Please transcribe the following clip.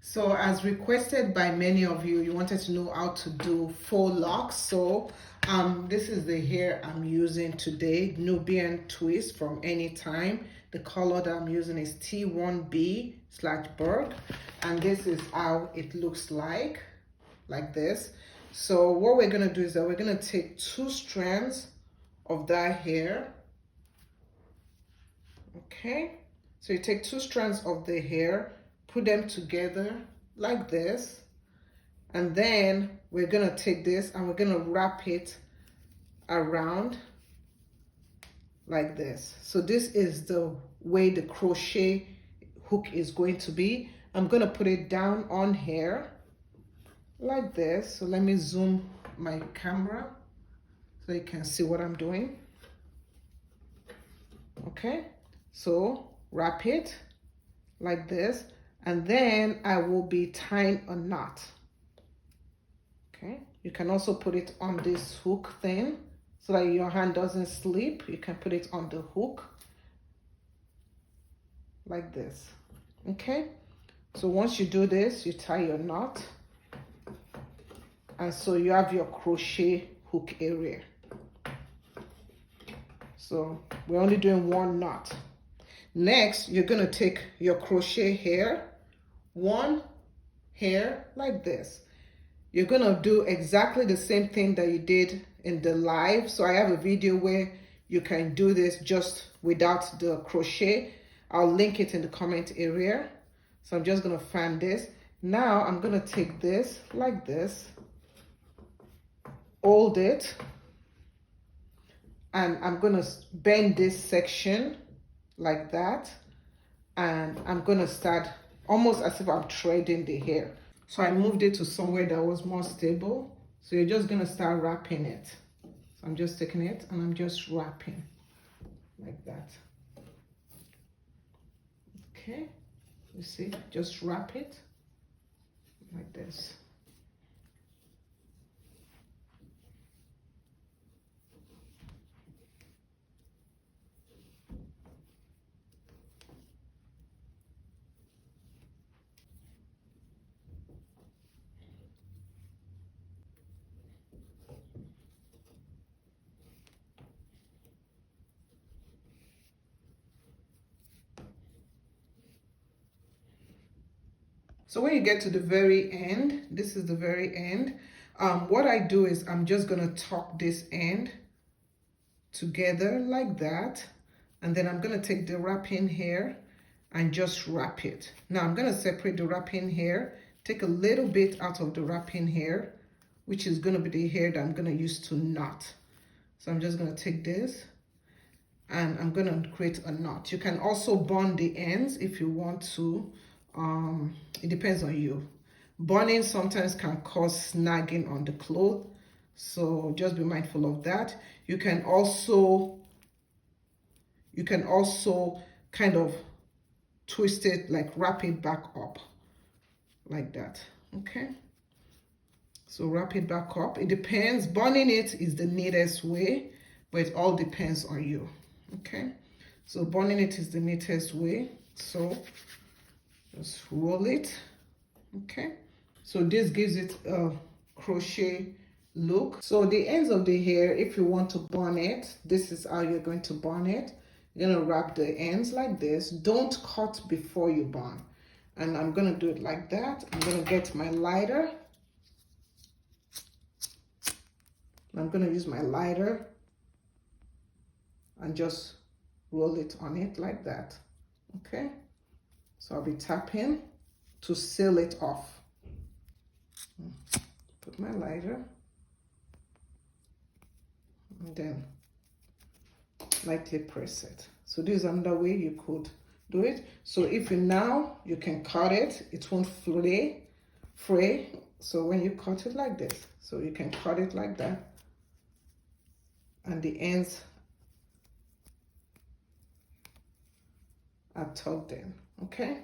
So as requested by many of you, you wanted to know how to do faux locks. So this is the hair I'm using today, Nubian twist from Anytime. The color that I'm using is T1B/Berg, and this is how it looks like this. So what we're gonna do is that we're gonna take 2 strands of that hair. Okay, so you take 2 strands of the hair, put them together like this, and then we're gonna take this and we're gonna wrap it around like this. So this is the way the crochet hook is going to be. I'm gonna put it down on here like this. So let me zoom my camera so you can see what I'm doing. Okay, so wrap it like this, and then I will be tying a knot. Okay, you can also put it on this hook thing so that your hand doesn't slip. You can put it on the hook like this. Okay, so once you do this, you tie your knot, and so you have your crochet hook area. So we're only doing 1 knot. Next, you're gonna take your crochet hair, 1 hair like this. You're gonna do exactly the same thing that you did in the live. So I have a video where you can do this just without the crochet. I'll link it in the comment area. So I'm just gonna find this. Now I'm gonna take this like this, hold it, and I'm gonna bend this section like that, and I'm gonna start almost as if I'm threading the hair. So I moved it to somewhere that was more stable. So you're just gonna start wrapping it. So I'm just taking it and I'm just wrapping like that. Okay, you see, just wrap it like this. So when you get to the very end, this is the very end, what I do is I'm just gonna tuck this end together like that, and then I'm gonna take the wrapping hair and just wrap it. Now I'm gonna separate the wrapping hair, take a little bit out of the wrapping hair, which is gonna be the hair that I'm gonna use to knot. So I'm just gonna take this and I'm gonna create a knot. You can also bond the ends if you want to. It depends on you. Bonding sometimes can cause snagging on the cloth, so just be mindful of that. You can also kind of twist it, like wrap it back up like that. Okay, so wrap it back up. It depends. Bonding it is the neatest way, but it all depends on you. Okay, so bonding it is the neatest way. So just roll it. Okay, so this gives it a crochet look. So the ends of the hair, if you want to bond it, this is how you're going to bond it. You're gonna wrap the ends like this. Don't cut before you bond. And I'm gonna do it like that. I'm gonna get my lighter. I'm gonna use my lighter and just roll it on it like that. Okay, so I'll be tapping to seal it off. Put my lighter and then lightly press it. So this is another way you could do it. So if you can cut it, it won't fray. So when you cut it like this, so you can cut it like that, and the ends are tucked in. Okay.